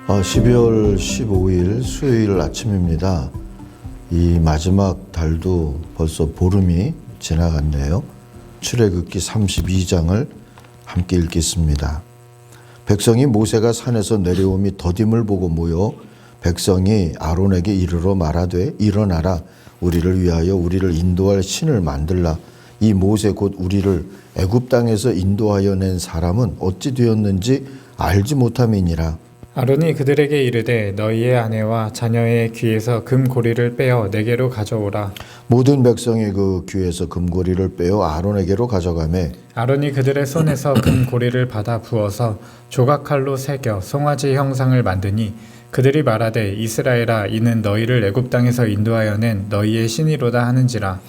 12월 15일 수요일 아침입니다. 이 마지막 달도 벌써 보름이 지나갔네요. 출애굽기 32장을 함께 읽겠습니다. 백성이 모세가 산에서 내려오미 더딤을 보고 모여 백성이 아론에게 이르러 말하되 일어나라 우리를 위하여 우리를 인도할 신을 만들라. 이 모세 곧 우리를 애굽 땅에서 인도하여 낸 사람은 어찌 되었는지 알지 못함이니라. 아론이 그들에게 이르되 너희의 아내와 자녀의 귀에서 금고리를 빼어 내게로 가져오라. 모든 백성이 그 귀에서 금고리를 빼어 아론에게로 가져가매 아론이 그들의 손에서 금고리를 받아 부어서 조각칼로 새겨 송아지 형상을 만드니 그들이 말하되 이스라엘아 이는 너희를 애굽 땅에서 인도하여 낸 너희의 신이로다 하는지라.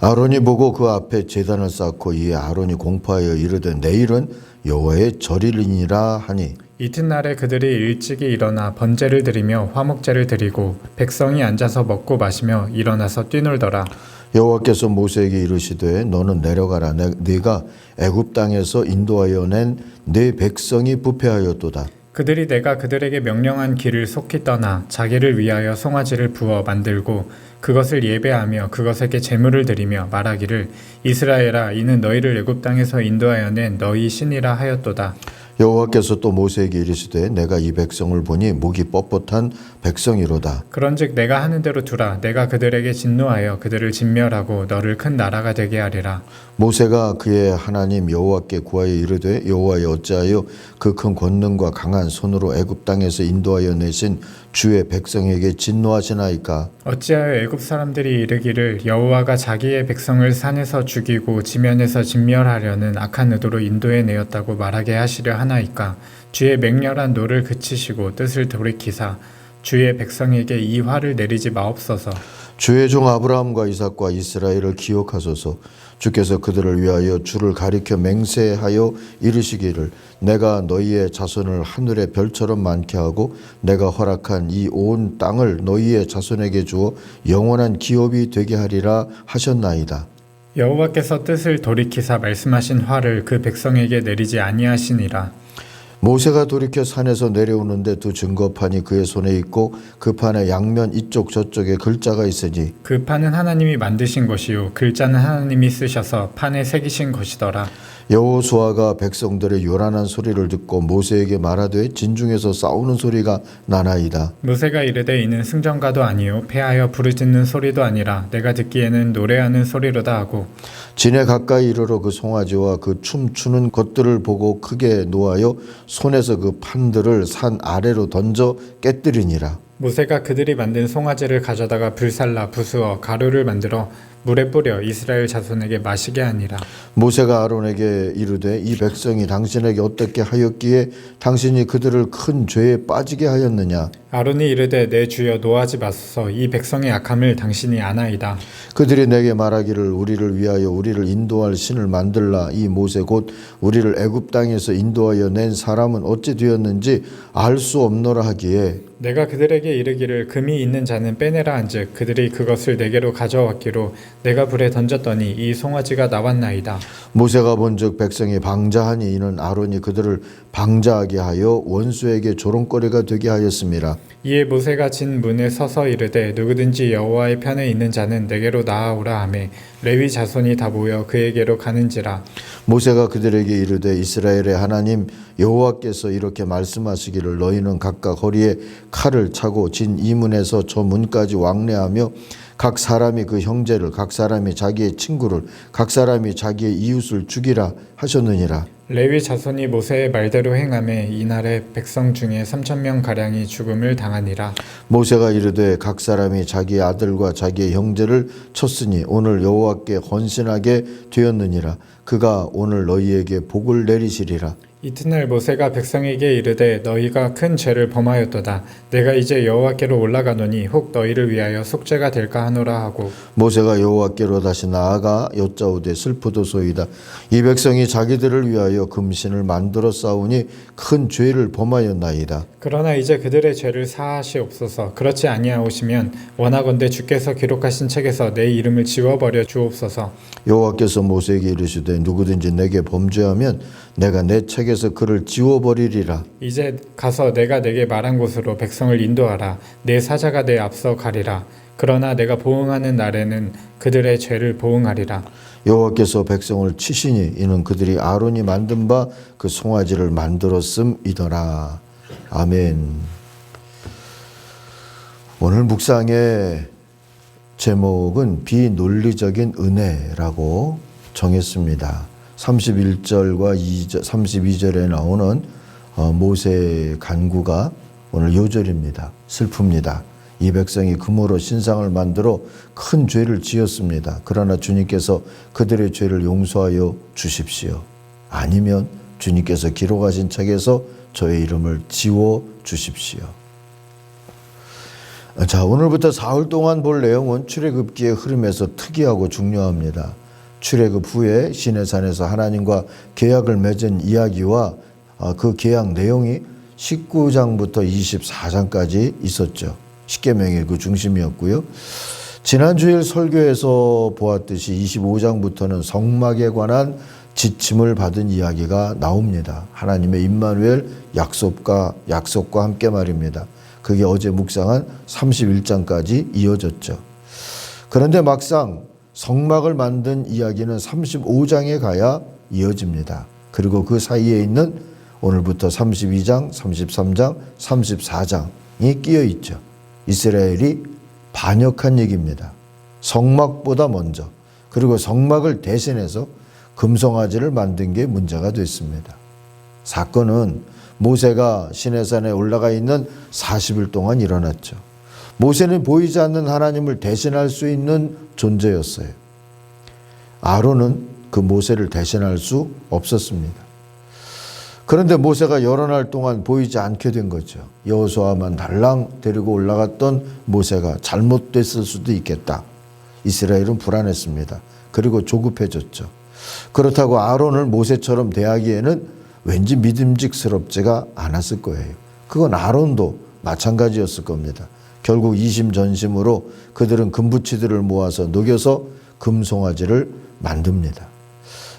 아론이 보고 그 앞에 제단을 쌓고 이에 아론이 공포하여 이르되 내일은 여호와의 절일이니라 하니 이튿날에 그들이 일찍이 일어나 번제를 드리며 화목제를 드리고 백성이 앉아서 먹고 마시며 일어나서 뛰놀더라. 여호와께서 모세에게 이르시되 너는 내려가라 네가 애굽 땅에서 인도하여 낸 네 백성이 부패하였도다. 그들이 내가 그들에게 명령한 길을 속히 떠나 자기를 위하여 송아지를 부어 만들고 그것을 예배하며 그것에게 제물을 드리며 말하기를 이스라엘아 이는 너희를 애굽 땅에서 인도하여 낸 너희 신이라 하였도다. 여호와께서 또 모세에게 이르시되 내가 이 백성을 보니 목이 뻣뻣한 백성이로다. 그런즉 내가 하는 대로 두라. 내가 그들에게 진노하여 그들을 진멸하고 너를 큰 나라가 되게 하리라. 모세가 그의 하나님 여호와께 구하여 이르되 여호와여 어찌하여 그 큰 권능과 강한 손으로 애굽 땅에서 인도하여 내신 주의 백성에게 진노하시나이까. 어찌하여 애굽 사람들이 이르기를 여호와가 자기의 백성을 산에서 죽이고 지면에서 진멸하려는 악한 의도로 인도해 내었다고 말하게 하시려 하나이까. 주의 맹렬한 노를 그치시고 뜻을 돌이키사 주의 백성에게 이 화를 내리지 마옵소서. 주의 종 아브라함과 이삭과 이스라엘을 기억하소서. 주께서 그들을 위하여 주를 가리켜 맹세하여 이르시기를 내가 너희의 자손을 하늘의 별처럼 많게 하고 내가 허락한 이 온 땅을 너희의 자손에게 주어 영원한 기업이 되게 하리라 하셨나이다. 여호와께서 뜻을 돌이키사 말씀하신 화를 그 백성에게 내리지 아니하시니라. 모세가 돌이켜 산에서 내려오는데 두 증거판이 그의 손에 있고 그 판의 양면 이쪽 저쪽에 글자가 있으니 그 판은 하나님이 만드신 것이요 글자는 하나님이 쓰셔서 판에 새기신 것이더라. 여호수아가 백성들의 요란한 소리를 듣고 모세에게 말하되 진중에서 싸우는 소리가 나나이다. 모세가 이르되 이는 승전가도 아니요 패하여 부르짖는 소리도 아니라 내가 듣기에는 노래하는 소리로다 하고 진에 가까이 이르러 그 송아지와 그 춤추는 것들을 보고 크게 노하여 손에서 그 판들을 산 아래로 던져 깨뜨리니라. 모세가 그들이 만든 송아지를 가져다가 불살라 부수어 가루를 만들어 물에 뿌려 이스라엘 자손에게 마시게 하니라. 모세가 아론에게 이르되 이 백성이 당신에게 어떻게 하였기에 당신이 그들을 큰 죄에 빠지게 하였느냐. 아론이 이르되 내 주여 노하지 마소서 이 백성의 악함을 당신이 아나이다. 그들이 내게 말하기를 우리를 위하여 우리를 인도할 신을 만들라. 이 모세 곧 우리를 애굽 땅에서 인도하여 낸 사람은 어찌 되었는지 알 수 없노라 하기에 내가 그들에게 이르기를 금이 있는 자는 빼내라 한즉 그들이 그것을 내게로 가져왔기로 내가 불에 던졌더니 이 송아지가 나왔나이다. 모세가 본즉 백성이 방자하니 이는 아론이 그들을 방자하게 하여 원수에게 조롱거리가 되게 하였음이라. 이에 모세가 진 문에 서서 이르되 누구든지 여호와의 편에 있는 자는 내게로 나아오라 하매 레위 자손이 다 모여 그에게로 가는지라. 모세가 그들에게 이르되 이스라엘의 하나님 여호와께서 이렇게 말씀하시기를 너희는 각각 허리에 칼을 차고 진 이문에서 저 문까지 왕래하며 각 사람이 그 형제를 각 사람이 자기의 친구를 각 사람이 자기의 이웃을 죽이라 하셨느니라. 레위 자손이 모세의 말대로 행하매 이날에 백성 중에 3,000명 가량이 죽음을 당하니라. 모세가 이르되 각 사람이 자기의 아들과 자기의 형제를 쳤으니 오늘 여호와께 헌신하게 되었느니라. 그가 오늘 너희에게 복을 내리시리라. 이튿날 모세가 백성에게 이르되 너희가 큰 죄를 범하였도다. 내가 이제 여호와께로 올라가노니 혹 너희를 위하여 속죄가 될까 하노라 하고 모세가 여호와께로 다시 나아가 여짜오되 슬프도소이다. 이 백성이 자기들을 위하여 금신을 만들어 싸우니 큰 죄를 범하였나이다. 그러나 이제 그들의 죄를 사하시옵소서. 그렇지 아니하오시면 원하건대 주께서 기록하신 책에서 내 이름을 지워버려 주옵소서. 여호와께서 모세에게 이르시되 누구든지 내게 범죄하면 내가 내 책에 여호와께서 그를 지워버리리라. 이제 가서 내가 내게 말한 곳으로 백성을 인도하라. 내 사자가 내 앞서 가리라. 그러나 내가 보응하는 날에는 그들의 죄를 보응하리라. 여호와께서 백성을 치시니 이는 그들이 아론이 만든 바 그 송아지를 만들었음이더라. 아멘. 오늘 묵상의 제목은 비논리적인 은혜라고 정했습니다. 31절과 32절에 나오는 모세의 간구가 오늘 요절입니다. 슬픕니다. 이 백성이 금으로 신상을 만들어 큰 죄를 지었습니다. 그러나 주님께서 그들의 죄를 용서하여 주십시오. 아니면 주님께서 기록하신 책에서 저의 이름을 지워 주십시오. 자, 오늘부터 사흘 동안 볼 내용은 출애굽기의 흐름에서 특이하고 중요합니다. 출애굽 후에 시내산에서 하나님과 계약을 맺은 이야기와 그 계약 내용이 19장부터 24장까지 있었죠. 십계명이 그 중심이었고요. 지난 주일 설교에서 보았듯이 25장부터는 성막에 관한 지침을 받은 이야기가 나옵니다. 하나님의 임마누엘 약속과 함께 말입니다. 그게 어제 묵상한 31장까지 이어졌죠. 그런데 막상 성막을 만든 이야기는 35장에 가야 이어집니다. 그리고 그 사이에 있는 오늘부터 32장, 33장, 34장이 끼어 있죠. 이스라엘이 반역한 얘기입니다. 성막보다 먼저, 그리고 성막을 대신해서 금송아지를 만든 게 문제가 됐습니다. 사건은 모세가 시내산에 올라가 있는 40일 동안 일어났죠. 모세는 보이지 않는 하나님을 대신할 수 있는 존재였어요. 아론은 그 모세를 대신할 수 없었습니다. 그런데 모세가 여러 날 동안 보이지 않게 된 거죠. 여호수아만 달랑 데리고 올라갔던 모세가 잘못됐을 수도 있겠다. 이스라엘은 불안했습니다. 그리고 조급해졌죠. 그렇다고 아론을 모세처럼 대하기에는 왠지 믿음직스럽지가 않았을 거예요. 그건 아론도 마찬가지였을 겁니다. 결국 이심전심으로 그들은 금부치들을 모아서 녹여서 금송아지를 만듭니다.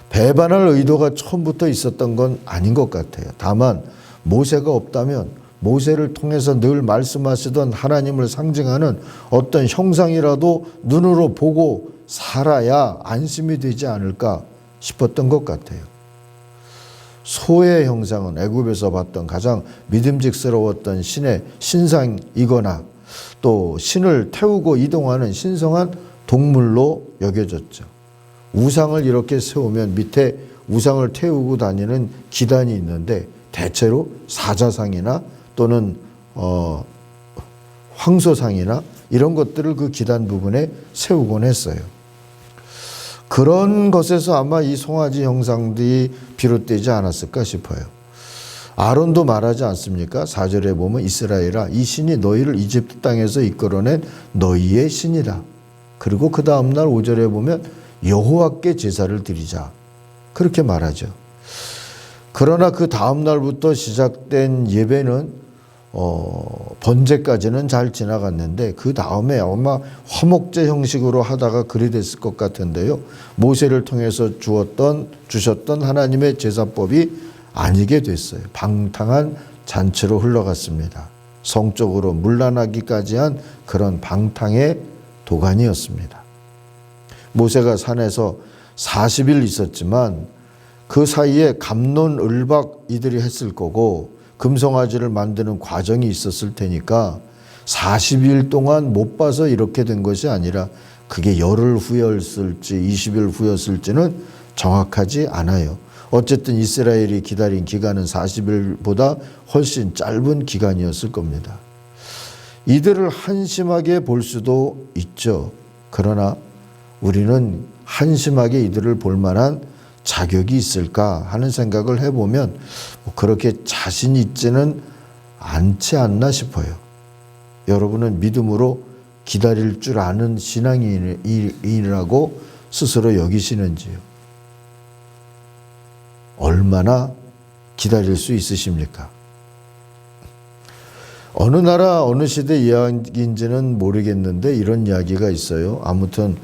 배반할 의도가 처음부터 있었던 건 아닌 것 같아요. 다만 모세가 없다면 모세를 통해서 늘 말씀하시던 하나님을 상징하는 어떤 형상이라도 눈으로 보고 살아야 안심이 되지 않을까 싶었던 것 같아요. 소의 형상은 애굽에서 봤던 가장 믿음직스러웠던 신의 신상이거나 또 신을 태우고 이동하는 신성한 동물로 여겨졌죠. 우상을 이렇게 세우면 밑에 우상을 태우고 다니는 기단이 있는데 대체로 사자상이나 또는 황소상이나 이런 것들을 그 기단 부분에 세우곤 했어요. 그런 것에서 아마 이 송아지 형상들이 비롯되지 않았을까 싶어요. 아론도 말하지 않습니까? 4절에 보면 이스라엘아 이 신이 너희를 이집트 땅에서 이끌어낸 너희의 신이다. 그리고 그 다음날 5절에 보면 여호와께 제사를 드리자. 그렇게 말하죠. 그러나 그 다음날부터 시작된 예배는 번제까지는 잘 지나갔는데 그 다음에 아마 화목제 형식으로 하다가 그리 됐을 것 같은데요. 모세를 통해서 주셨던 하나님의 제사법이 아니게 됐어요. 방탕한 잔치로 흘러갔습니다. 성적으로 문란하기까지 한 그런 방탕의 도가니였습니다. 모세가 산에서 40일 있었지만 그 사이에 갑론을박 이들이 했을 거고 금송아지를 만드는 과정이 있었을 테니까 40일 동안 못 봐서 이렇게 된 것이 아니라 그게 열흘 후였을지 20일 후였을지는 정확하지 않아요. 어쨌든 이스라엘이 기다린 기간은 40일보다 훨씬 짧은 기간이었을 겁니다. 이들을 한심하게 볼 수도 있죠. 그러나 우리는 한심하게 이들을 볼 만한 자격이 있을까 하는 생각을 해보면 그렇게 자신 있지는 않지 않나 싶어요. 여러분은 믿음으로 기다릴 줄 아는 신앙인이라고 스스로 여기시는지요? 얼마나 기다릴 수 있으십니까? 어느 나라 어느 시대 이야기인지는 모르겠는데 이런 이야기가 있어요. 아무튼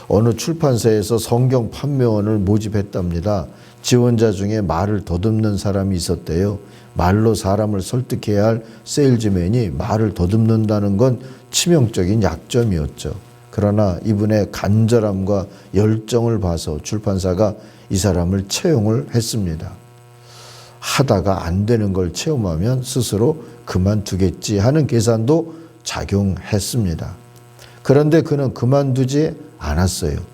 어느 출판사에서 성경 판매원을 모집했답니다. 지원자 중에 말을 더듬는 사람이 있었대요. 말로 사람을 설득해야 할 세일즈맨이 말을 더듬는다는 건 치명적인 약점이었죠. 그러나 이분의 간절함과 열정을 봐서 출판사가 이 사람을 채용을 했습니다. 하다가 안 되는 걸 체험하면 스스로 그만두겠지 하는 계산도 작용했습니다. 그런데 그는 그만두지 않았어요.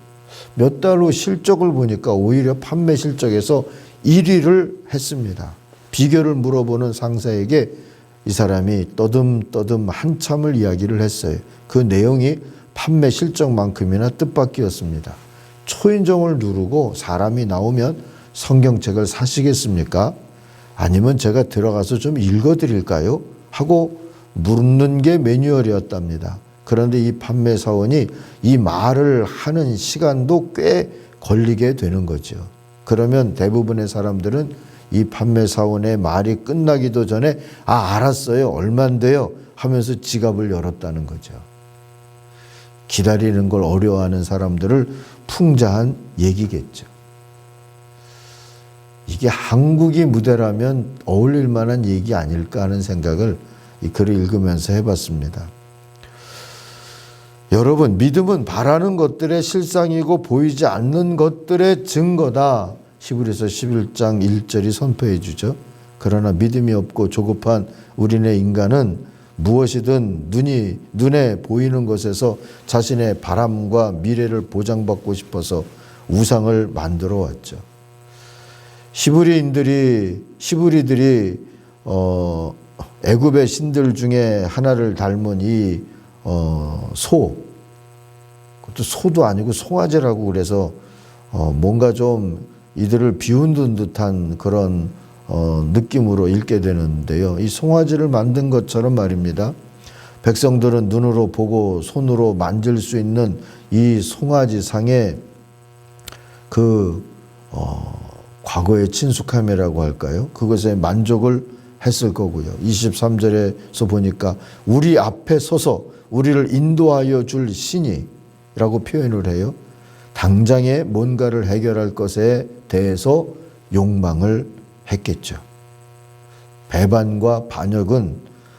몇 달 후 실적을 보니까 오히려 판매 실적에서 1위를 했습니다. 비결을 물어보는 상사에게 이 사람이 떠듬떠듬 한참을 이야기를 했어요. 그 내용이 판매 실적만큼이나 뜻밖이었습니다. 초인종을 누르고 사람이 나오면 성경책을 사시겠습니까? 아니면 제가 들어가서 좀 읽어드릴까요? 하고 묻는 게 매뉴얼이었답니다. 그런데 이 판매사원이 이 말을 하는 시간도 꽤 걸리게 되는 거죠. 그러면 대부분의 사람들은 이 판매사원의 말이 끝나기도 전에 알았어요. 얼만데요? 하면서 지갑을 열었다는 거죠. 기다리는 걸 어려워하는 사람들을 풍자한 얘기겠죠. 이게 한국이 무대라면 어울릴 만한 얘기 아닐까 하는 생각을 이 글을 읽으면서 해봤습니다. 여러분, 믿음은 바라는 것들의 실상이고 보이지 않는 것들의 증거다. 히브리서 11장 1절이 선포해 주죠. 그러나 믿음이 없고 조급한 우리네 인간은 무엇이든 눈에 보이는 것에서 자신의 바람과 미래를 보장받고 싶어서 우상을 만들어 왔죠. 히브리들이 애굽의 신들 중에 하나를 닮은 이 그것도 소도 아니고 송아지라고 그래서 뭔가 좀 이들을 비웃는 듯한 그런 느낌으로 읽게 되는데요. 이 송아지를 만든 것처럼 말입니다. 백성들은 눈으로 보고 손으로 만질 수 있는 이 송아지 상에 과거의 친숙함이라고 할까요? 그것에 만족을 했을 거고요. 23절에서 보니까 우리 앞에 서서 우리를 인도하여 줄 신이라고 표현을 해요. 당장에 뭔가를 해결할 것에 대해서 욕망을 했겠죠. 배반과 반역은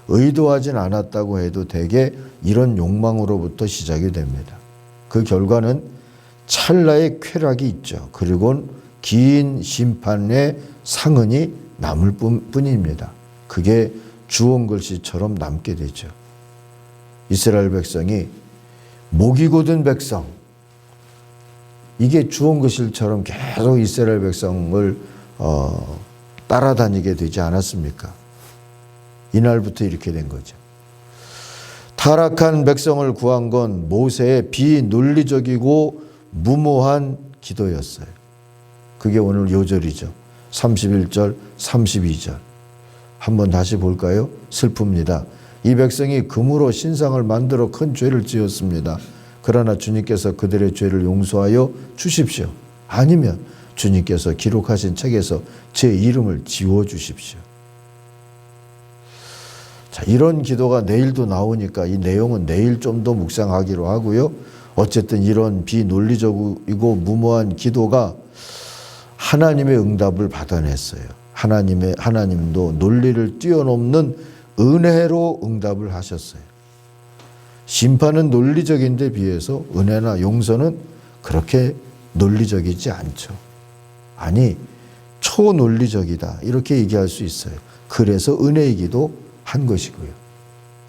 의도하진 않았다고 해도 대개 이런 욕망으로부터 시작이 됩니다. 그 결과는 찰나의 쾌락이 있죠. 그리고는 긴 심판의 상흔이 남을 뿐입니다. 그게 주홍글씨처럼 남게 되죠. 이스라엘 백성이 목이 곧은 백성, 이게 주홍글씨처럼 계속 이스라엘 백성을 따라다니게 되지 않았습니까? 이날부터 이렇게 된 거죠. 타락한 백성을 구한 건 모세의 비논리적이고 무모한 기도였어요. 그게 오늘 요절이죠. 31절, 32절. 한번 다시 볼까요? 슬픕니다. 이 백성이 금으로 신상을 만들어 큰 죄를 지었습니다. 그러나 주님께서 그들의 죄를 용서하여 주십시오. 아니면 주님께서 기록하신 책에서 제 이름을 지워주십시오. 자, 이런 기도가 내일도 나오니까 이 내용은 내일 좀 더 묵상하기로 하고요. 어쨌든 이런 비논리적이고 무모한 기도가 하나님의 응답을 받아냈어요. 하나님도 논리를 뛰어넘는 은혜로 응답을 하셨어요. 심판은 논리적인데 비해서 은혜나 용서는 그렇게 논리적이지 않죠. 아니, 초논리적이다. 이렇게 얘기할 수 있어요. 그래서 은혜이기도 한 것이고요.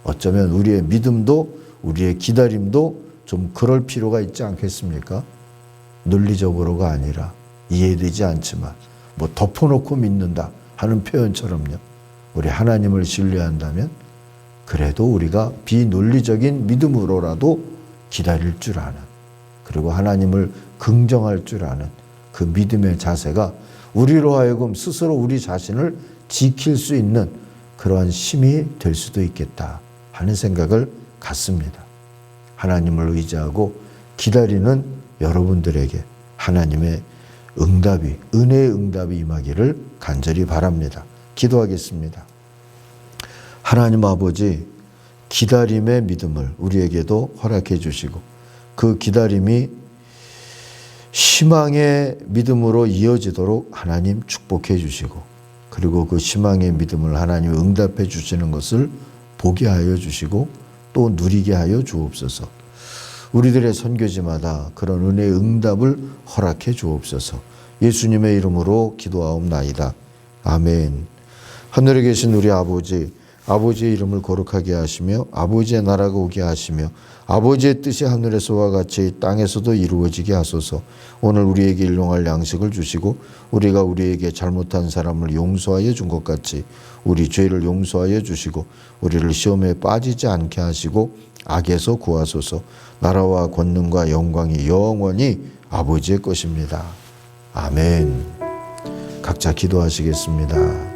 어쩌면 우리의 믿음도 우리의 기다림도 좀 그럴 필요가 있지 않겠습니까? 논리적으로가 아니라 이해되지 않지만 뭐 덮어놓고 믿는다 하는 표현처럼요. 우리 하나님을 신뢰한다면 그래도 우리가 비논리적인 믿음으로라도 기다릴 줄 아는, 그리고 하나님을 긍정할 줄 아는 그 믿음의 자세가 우리로 하여금 스스로 우리 자신을 지킬 수 있는 그러한 힘이 될 수도 있겠다 하는 생각을 갖습니다. 하나님을 의지하고 기다리는 여러분들에게 하나님의 응답이, 은혜의 응답이 임하기를 간절히 바랍니다. 기도하겠습니다. 하나님 아버지, 기다림의 믿음을 우리에게도 허락해 주시고 그 기다림이 희망의 믿음으로 이어지도록 하나님 축복해 주시고, 그리고 그 희망의 믿음을 하나님 응답해 주시는 것을 보게 하여 주시고 또 누리게 하여 주옵소서. 우리들의 선교지마다 그런 은혜의 응답을 허락해 주옵소서. 예수님의 이름으로 기도하옵나이다. 아멘. 하늘에 계신 우리 아버지, 아버지의 이름을 거룩하게 하시며 아버지의 나라가 오게 하시며 아버지의 뜻이 하늘에서와 같이 땅에서도 이루어지게 하소서. 오늘 우리에게 일용할 양식을 주시고 우리가 우리에게 잘못한 사람을 용서하여 준 것 같이 우리 죄를 용서하여 주시고 우리를 시험에 빠지지 않게 하시고 악에서 구하소서. 나라와 권능과 영광이 영원히 아버지의 것입니다. 아멘. 각자 기도하시겠습니다.